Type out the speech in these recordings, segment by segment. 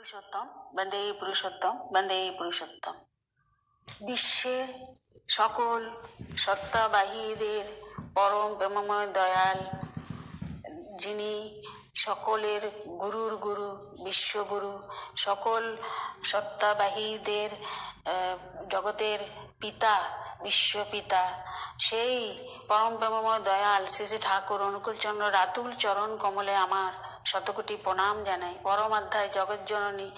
পুরুষোত্তম বন্দে পুরুষোত্তম বন্দে পুরুষোত্তম। বিশ্বের সকল সত্তাবাহীদের পরম প্রেমময় দয়াল, যিনি সকলের গুরুর গুরু, বিশ্বগুরু, সকল সত্তাবাহীদের জগতের পিতা, বিশ্বপিতা, সেই পরম প্রেমময় দয়াল শ্রী শ্রী ঠাকুর অনুকূলচন্দ্র রাতুল চরণ কমলে আমার শতকোটি প্রণাম জানাই। পরমাধ্যায় জগজ্জননী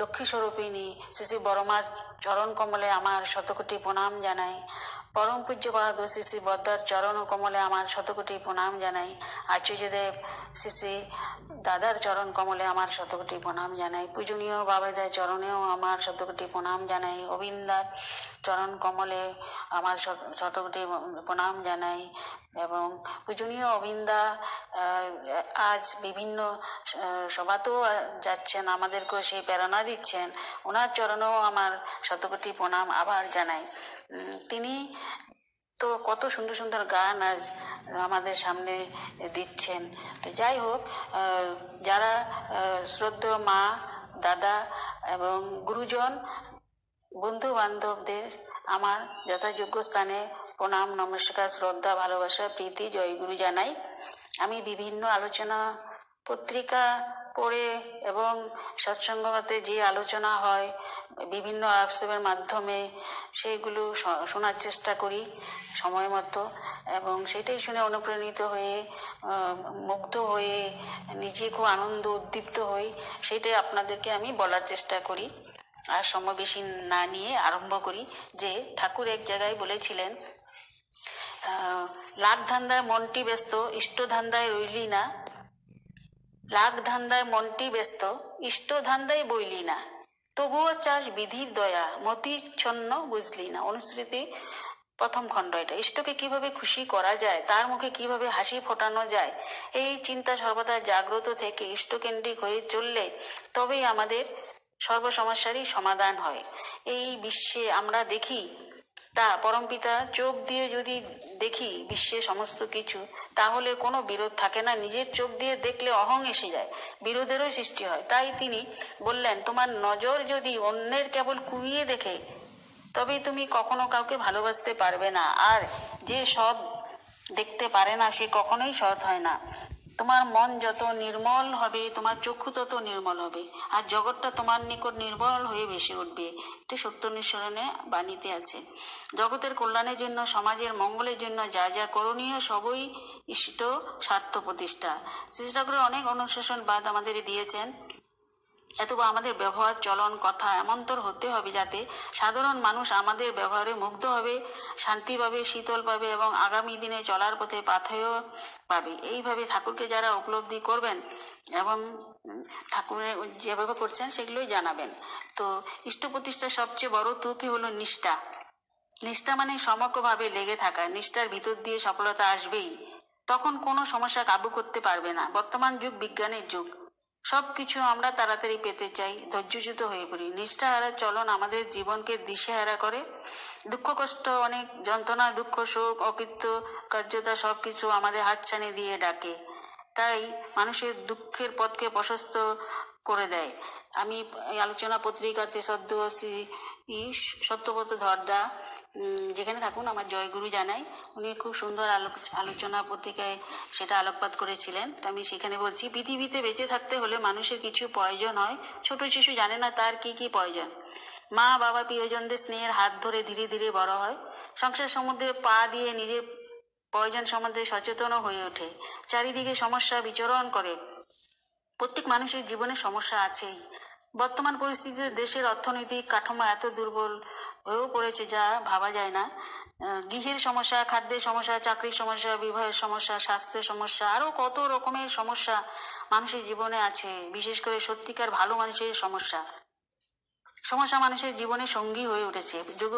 লক্ষ্মী স্বরূপিণী শ্রী শ্রী বড়মার চরণ কমলে আমার শতকোটি প্রণাম জানাই। পরম পূজ্যপাদ শ্রী শ্রী বদ্দার চরণ কমলে আমার শতকোটি প্রণাম জানাই। আচার্যদেব শ্রী শ্রী দাদার চরণ কমলে আমার শতকোটি প্রণাম জানাই। পূজনীয় বাবাদের চরণেও আমার শতকোটি প্রণাম জানাই। গোবিন্দার চরণ কমলে আমার শতকোটি প্রণাম জানাই। এবং পূজনীয় অবিন্দা আজ বিভিন্ন সভাতেও যাচ্ছেন, আমাদেরকেও সেই প্রেরণা দিচ্ছেন, ওনার চরণেও আমার শতকোটি প্রণাম আবার জানাই। তিনি তো কত সুন্দর সুন্দর গান আজ আমাদের সামনে দিচ্ছেন। তো যাই হোক, যারা শ্রদ্ধেয় মা, দাদা এবং গুরুজন, বন্ধু বান্ধবদের আমার যথাযোগ্য স্থানে প্রণাম, নমস্কার, শ্রদ্ধা, ভালোবাসা, প্রীতি, জয়গুরু জানাই। আমি বিভিন্ন আলোচনা পত্রিকা পড়ে এবং সৎসঙ্গতে যে আলোচনা হয় বিভিন্ন অ্যাপসের মাধ্যমে, সেইগুলো শোনার চেষ্টা করি সময় মতো, এবং সেটাই শুনে অনুপ্রাণিত হয়ে, মুগ্ধ হয়ে, নিজে খুব আনন্দ উদ্দীপ্ত হই। সেটাই আপনাদেরকে আমি বলার চেষ্টা করি। আর সময় বেশি না নিয়ে আরম্ভ করি। যে ঠাকুর এক জায়গায় বলেছিলেন, লাখ ধান্দায় মনটি ব্যস্ত, ইষ্ট ধান্দায় রইলি না। লাখ ধান্দায় মনটি ব্যস্ত, ইষ্ট ধান্দায় বইলি না। তবুও চাস বিধির দয়া, মতি ছন্ন বুঝলি না। অনুশ্রুতি প্রথম খণ্ড এটা। ইষ্টকে কিভাবে খুশি করা যায়, তার মুখে কিভাবে হাসি ফোটানো যায়, এই চিন্তা সর্বদা জাগ্রত থেকে ইষ্টকেন্দ্রিক হয়ে চললে তবেই আমাদের সর্ব সমস্যারই সমাধান হয়। এই বিশ্বে আমরা দেখি, তা পরমপিতা চোখ দিয়ে যদি দেখি বিশ্বে সমস্ত কিছু, তাহলে কোনো বিরোধ থাকে না। নিজের চোখ দিয়ে দেখলে অহং এসে যায়, বিরোধেরও সৃষ্টি হয়। তাই তিনি বললেন, তোমার নজর যদি অন্যের কেবল কুইয়ে দেখে, তবে তুমি কখনো কাউকে ভালোবাসতে পারবে না। আর যে সৎ দেখতে পারে না, সে কখনোই সৎ হয় না। তোমার মন যত নির্মল হবে, তোমার চক্ষু তত নির্মল হবে, আর জগৎটা তোমার নিকট নির্মল হয়ে ভেসে উঠবে। এটি সত্যনিঃসরণে বাণীতে আছে। জগতের কল্যাণের জন্য, সমাজের মঙ্গলের জন্য যা যা করণীয়, সবই ইষ্ট স্বার্থ প্রতিষ্ঠা। শ্রী ঠাকুরের অনেক অনুশাসনবাদ আমাদের দিয়েছেন। এতবা আমাদের ব্যবহার, চলন, কথা এমনতর হতে হবে যাতে সাধারণ মানুষ আমাদের ব্যবহারে মুগ্ধ হবে, শান্তি পাবে, শীতল পাবে এবং আগামী দিনে চলার পথে পাথেয় পাবে। এইভাবে ঠাকুরকে যারা উপলব্ধি করবেন এবং ঠাকুরের যেভাবে করছেন সেগুলোই জানাবেন। তো ইষ্ট প্রতিষ্ঠার সবচেয়ে বড় ত্রুটি হলো নিষ্ঠা। নিষ্ঠা মানে সমগ্রভাবে লেগে থাকা। নিষ্ঠার ভিতর দিয়ে সফলতা আসবেই, তখন কোনো সমস্যা কাবু করতে পারবে না। বর্তমান যুগ বিজ্ঞানের যুগ, সব কিছু আমরা তাড়াতাড়ি পেতে চাই, ধৈর্যচ্যুত হয়ে পড়ি। নিষ্ঠাহারা চলন আমাদের জীবনকে দিশেহারা করে। দুঃখ, কষ্ট, অনেক যন্ত্রণা, দুঃখ, শোক, অকৃত্য কার্যতা সব কিছু আমাদের হাতছানি দিয়ে ডাকে। তাই মানুষের দুঃখের পথকে প্রশস্ত করে দেয়। আমি এই আলোচনা পত্রিকাতে শ্রী সত্যব্রত ধরদা যেখানে থাকুন আমার জয়গুরু জানাই, উনি খুব সুন্দর আলোচনা পত্রিকায় সেটা আলোকপাত করেছিলেন। তো আমি সেখানে বলছি, পৃথিবীতে বেঁচে থাকতে হলে মানুষের কিছু প্রয়োজন হয়। ছোট শিশু জানে না তার কি কি প্রয়োজন। মা বাবা প্রিয়জনদের স্নেহের হাত ধরে ধীরে ধীরে বড় হয়। সংসার সম্বন্ধে পা দিয়ে নিজের প্রয়োজন সম্বন্ধে সচেতনও হয়ে ওঠে। চারিদিকে সমস্যা বিচরণ করে। প্রত্যেক মানুষের জীবনে সমস্যা আছেই। বর্তমান পরিস্থিতিতে দেশের অর্থনৈতিক কাঠামো এত দুর্বল হয়েও পড়েছে যা ভাবা যায় না। গৃহের সমস্যা, খাদ্যের সমস্যা, চাকরির সমস্যা, বিবাহের সমস্যা, স্বাস্থ্যের সমস্যা, আরও কত রকমের সমস্যা মানুষের জীবনে আছে। বিশেষ করে সত্যিকার ভালো মানুষের সমস্যা মানুষের জীবনে সঙ্গী হয়ে উঠেছে। যোগ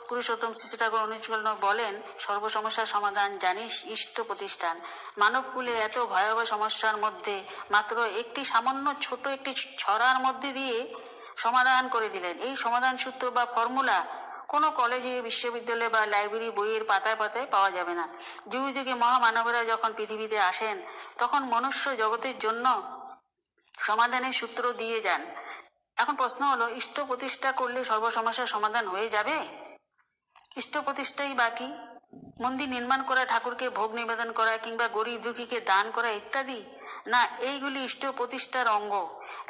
পুরুষোত্তম শ্রী ঠাকুর অনুকূল বলেন, সর্ব সমস্যার সমাধান জানিস ইষ্ট প্রতিষ্ঠান। মানবকুলে এত ভয়াবহ সমস্যার মধ্যে মাত্র একটি সামান্য ছোট একটি ছড়ার মধ্যে দিয়ে সমাধান করে দিলেন। এই সমাধান সূত্র বা ফর্মুলা কোনো কলেজে, বিশ্ববিদ্যালয় বা লাইব্রেরি বইয়ের পাতায় পাতায় পাওয়া যাবে না। যুগে যুগে মহামানবেরা যখন পৃথিবীতে আসেন, তখন মনুষ্য জগতের জন্য সমাধানের সূত্র দিয়ে যান। এখন প্রশ্ন হলো, ইষ্ট প্রতিষ্ঠা করলে সর্বসমস্যার সমাধান হয়ে যাবে? ইষ্ট প্রতিষ্ঠাই বাকি, মন্দির নির্মাণ করা, ঠাকুরকে ভোগ নিবেদন করা, কিংবা গরিব দুঃখীকে দান করা ইত্যাদি? না, এইগুলি ইষ্ট প্রতিষ্ঠার অঙ্গ।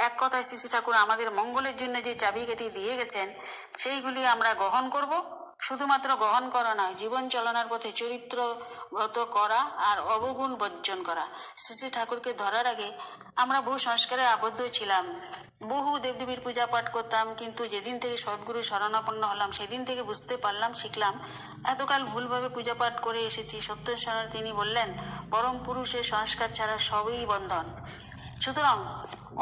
এক কথায় শ্রী ঠাকুর আমাদের মঙ্গলের জন্য যে চাবিকাঠি দিয়ে গেছেন, সেইগুলি আমরা গ্রহণ করব। শুধুমাত্র গ্রহণ করা নয়, জীবন চালনার পথে চরিত্রগত করা আর অবগুণ বর্জন করা। শ্রী ঠাকুরকে ধরার আগে আমরা বহু সংস্কারে আবদ্ধ ছিলাম, বহু দেবদেবীর পূজা পাঠ করতাম, কিন্তু যেদিন থেকে সদ্গুরু শরণাপন্ন হলাম সেদিন থেকে বুঝতে পারলাম, শিখলাম, এতকাল ভুলভাবে পূজা পাঠ করে এসেছি। সত্যেশ্বর তিনি বললেন, পরম পুরুষের সংস্কার ছাড়া সবই বন্ধন। সুতরাং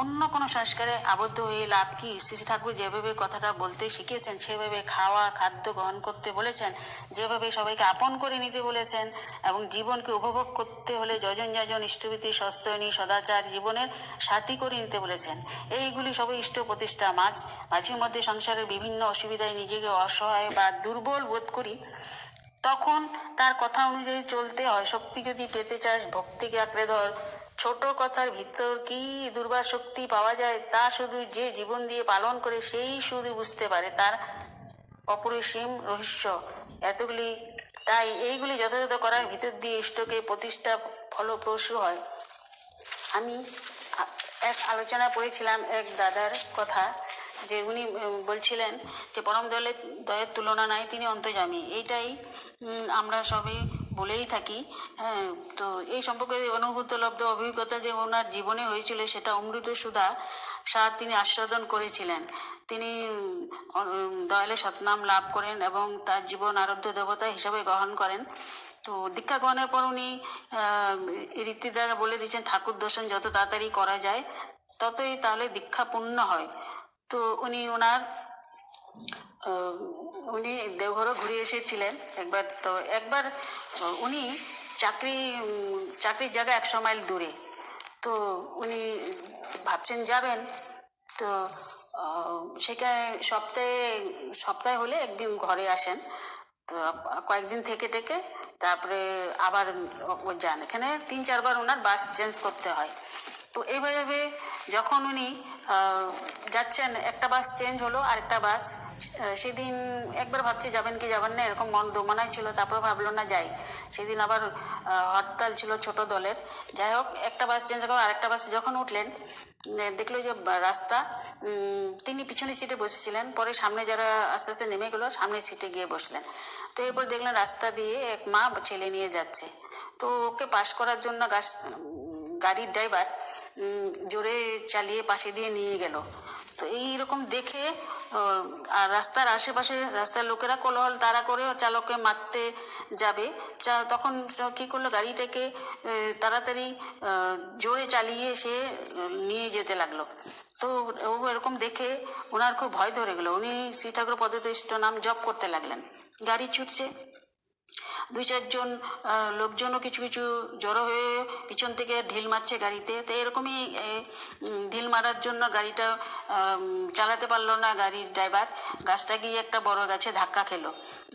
অন্য কোনো সংস্কারে আবদ্ধ হয়ে লাভ কি? শ্রী ঠাকুর যেভাবে কথাটা বলতে শিখিয়েছেন, সেভাবে খাওয়া খাদ্য গ্রহণ করতে বলেছেন, যেভাবে সবাইকে আপন করে নিতে বলেছেন, এবং জীবনকে উপভোগ করতে হলে যজন যাজন ইষ্টভীতি সস্তনী সদাচার জীবনের সাথী করে নিতে বলেছেন, এইগুলি সবই ইষ্ট প্রতিষ্ঠা। মাঝে মধ্যে সংসারের বিভিন্ন অসুবিধায় নিজেকে অসহায় বা দুর্বল বোধ করি, তখন তার কথা অনুযায়ী চলতে হয়। শক্তি যদি পেতে চাস, ভক্তিকে আঁকড়ে ধর। ছোট কথার ভিতর কি দুর্বার শক্তি পাওয়া যায়, তা শুধু যে জীবন দিয়ে পালন করে সেই শুধু বুঝতে পারে তার অপরিসীম রহস্য। এতগুলি, তাই এইগুলি যথাযথ করার ভিতর দিয়ে ইষ্টকে প্রতিষ্ঠা ফলপ্রসূ হয়। আমি এক আলোচনা পড়েছিলাম এক দাদার কথা, যে উনি বলছিলেন যে পরম দয়ের তুলনা নাই, তিনি অন্তর্যামী। এইটাই আমরা সবাই বলেই থাকি। হ্যাঁ, তো এই সম্পর্কে অনুভূতলব্ধ অভিজ্ঞতা যে ওনার জীবনে হয়েছিল, সেটা অমৃত সুধা স্বাদ তিনি আস্বাদন করেছিলেন। তিনি দয়ালে সৎনাম লাভ করেন এবং তার জীবন আরাধ্য দেবতা হিসাবে গ্রহণ করেন। তো দীক্ষা গ্রহণের পর উনি রীতি দ্বারা বলে দিয়েছেন, ঠাকুর দর্শন যত তাড়াতাড়ি করা যায় ততই তাহলে দীক্ষা পূর্ণ হয়। তো উনি দেওঘরও ঘুরে এসেছিলেন একবার। তো একবার উনি চাকরির জায়গা 100 মাইল দূরে। তো উনি ভাবছেন যাবেন। তো সেখানে সপ্তাহে হলে একদিন ঘরে আসেন। তো কয়েকদিন থেকে তারপরে আবার যান। এখানে 3-4 বার ওনার বাস চেঞ্জ করতে হয়। তো এইভাবে যখন উনি যাচ্ছেন, একটা বাস চেঞ্জ হলো, আরেকটা বাস। সেদিন একবার ভাবছে যাবেন কি যাবেন না, এরকম মন দোমনায় ছিল। তারপর ভাবলো না যাই। সেদিন আবার হরতাল ছিল ছোট দলের। যাই হোক, একটা বাস চেঞ্জ করে আরেকটা বাসে যখন উঠলেন, দেখলো যে রাস্তা, তিনি পিছনের সিটে বসেছিলেন। পরে সামনে যারা আস্তে আস্তে নেমে গেলো, সামনের সিটে গিয়ে বসলেন। তো এরপর দেখলেন রাস্তা দিয়ে এক মা ছেলে নিয়ে যাচ্ছে। তো ওকে পাস করার জন্য গাড়ির ড্রাইভার জোরে চালিয়ে পাশে দিয়ে নিয়ে গেল। তো এইরকম দেখে আর রাস্তার আশেপাশে রাস্তার লোকেরা কোলাহল তাড়া করে চালককে মারতে যাবে। তখন কী করলো, গাড়িটাকে তাড়াতাড়ি জোরে চালিয়ে সে নিয়ে যেতে লাগলো। তো ও এরকম দেখে ওনার খুব ভয় ধরে গেলো। উনি শ্রী ঠাকুর পদতষ্ট নাম জপ করতে লাগলেন। গাড়ি ছুটছে, 2-4 জন লোকজনও কিছু কিছু জড়ো হয়ে পিছন থেকে ঢিল মারছে গাড়িতে। তো এরকমই ঢিল মারার জন্য গাড়িটা চালাতে পারলো না গাড়ির ড্রাইভার। গাছটা গিয়ে একটা বড় গাছে ধাক্কা খেলো।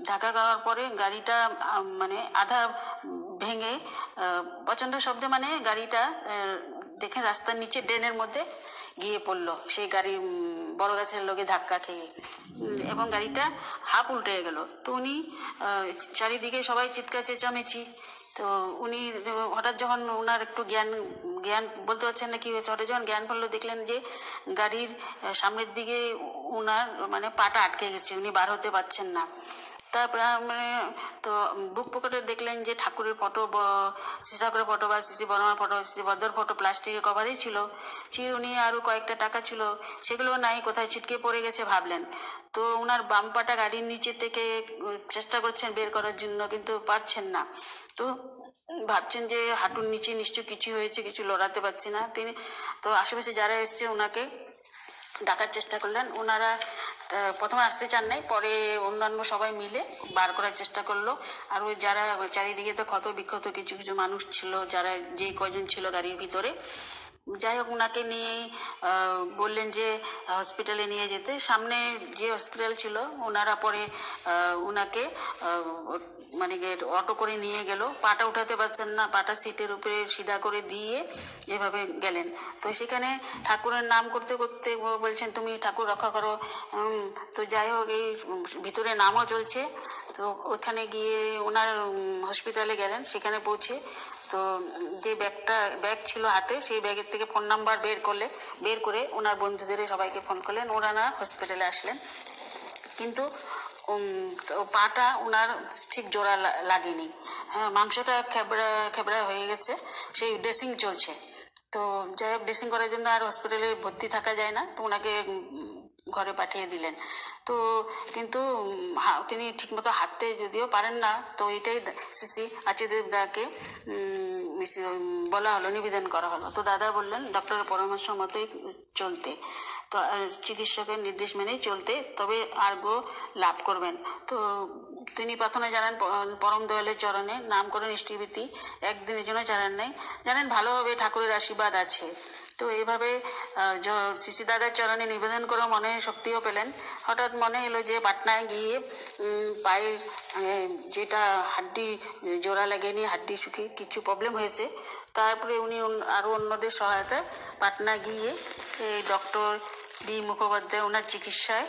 ধাক্কা খাওয়ার পরে গাড়িটা মানে আধা ভেঙে প্রচণ্ড শব্দে, মানে গাড়িটা দেখে রাস্তার নিচে ড্রেনের মধ্যে গিয়ে পড়লো সেই গাড়ি, বড় গাছের লোকে ধাক্কা খেয়ে, এবং গাড়িটা হাফ উল্টে গেল। তো উনি চারিদিকে সবাই চিৎকার চেঁচামেচি। তো উনি হঠাৎ যখন ওনার একটু জ্ঞান বলতে পারছেন না কী হয়েছে, হঠাৎ যখন জ্ঞান করলো, দেখলেন যে গাড়ির সামনের দিকে ওনার মানে পাটা আটকে গেছে, উনি বার হতে পারছেন না। তারপরে তো বুক পকেটে দেখলেন যে ঠাকুরের ফটো, শ্রী ঠাকুরের ফটো বা শ্রী বর্মার ফটো, শ্রী ভদ্র ফটো প্লাস্টিকের কভারেই ছিল। চিরুনি আরও কয়েকটা টাকা ছিল, সেগুলো নাই, কোথায় ছিটকে পড়ে গেছে ভাবলেন। তো ওনার বাম পাটা গাড়ির নিচে থেকে চেষ্টা করছেন বের করার জন্য, কিন্তু পারছেন না। তো ভাবছেন যে হাঁটুর নিচে নিশ্চয় কিছু হয়েছে, কিছু লড়াতে পারছে না তিনি। তো আশেপাশে যারা এসছে ওনাকে ডাকার চেষ্টা করলেন। ওনারা প্রথমে আসতে চান নাই, পরে অন্যান্য সবাই মিলে বার করার চেষ্টা করলো। আর ওই যারা চারিদিকে তো ক্ষত বিক্ষত কিছু কিছু মানুষ ছিল, যারা যেই কজন ছিল গাড়ির ভিতরে, যাই হোক ওনাকে নিয়ে বললেন যে হসপিটালে নিয়ে যেতে। সামনে যে হসপিটাল ছিল ওনারা পরে ওনাকে মানে অটো করে নিয়ে গেল। পাটা উঠাতে পারছেন না, পাটা সিটের উপরে সিধা করে দিয়ে এভাবে গেলেন। তো সেখানে ঠাকুরের নাম করতে করতে বলছেন তুমি ঠাকুর রক্ষা করো। তো যাই হোক এই ভিতরে নামও চলছে। তো ওখানে গিয়ে ওনার হসপিটালে গেলেন। সেখানে পৌঁছে তো যে ব্যাগ ছিল হাতে, সেই ব্যাগের থেকে ফোন নাম্বার বের করে ওনার বন্ধুদের সবাইকে ফোন করলেন। ওনারা হসপিটালে আসলেন। কিন্তু তো পাটা ওনার ঠিক জোড়া লাগেনি। হ্যাঁ, মাংসটা খেবড়া খেবড়া হয়ে গেছে। সেই ড্রেসিং চলছে। তো যাই হোক ড্রেসিং করার জন্য আর হসপিটালে ভর্তি থাকা যায় না, তো ওনাকে ঘরে পাঠিয়ে দিলেন। তো কিন্তু তিনি ঠিকমতো হাঁটতে যদিও পারেন না, তো এটাই শ্রী আচার্যদেব দাকে বলা হলো, নিবেদন করা হলো। তো দাদা বললেন ডক্টরের পরামর্শ মতোই চলতে, তো চিকিৎসকের নির্দেশ মেনেই চলতে, তবে আরোগ্য লাভ করবেন। তো তিনি প্রার্থনা জানান পরম দয়ালের চরণে, নাম করেন ইষ্টিবৃত্তি, একদিনের জন্য জানান নাই, জানেন ভালোভাবে ঠাকুরের আশীর্বাদ আছে। তো এইভাবে শ্রী দাদার চরণে নিবেদন করে মনে শক্তিও পেলেন। হঠাৎ মনে এলো যে পাটনায় গিয়ে পায়ের যেটা হাড্ডি জোড়া লাগেনি, হাড্ডি শুকিয়ে কিছু প্রবলেম হয়েছে। তারপরে উনি আরও অন্যদের সহায়তায় পাটনা গিয়ে ডক্টর বি মুখোপাধ্যায় ওনার চিকিৎসায়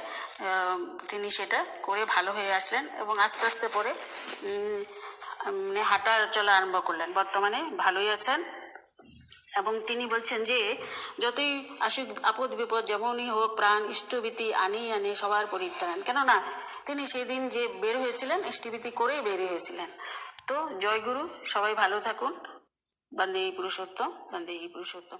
তিনি সেটা করে ভালো হয়ে আসলেন এবং আস্তে আস্তে পরে মানে হাঁটা চলা আরম্ভ করলেন। বর্তমানে ভালোই আছেন এবং তিনি বলছেন যে যতই আসুক আপদ বিপদ যেমনই হোক প্রাণ ইষ্টভীতি আনি আনে সবার পরিত্রাণ। কেননা তিনি সেদিন যে বের হয়েছিলেন ইষ্টভীতি করেই বের হয়েছিলেন। তো জয় গুরু, সবাই ভালো থাকুন। বন্দে পুরুষোত্তম, বন্দে পুরুষোত্তম।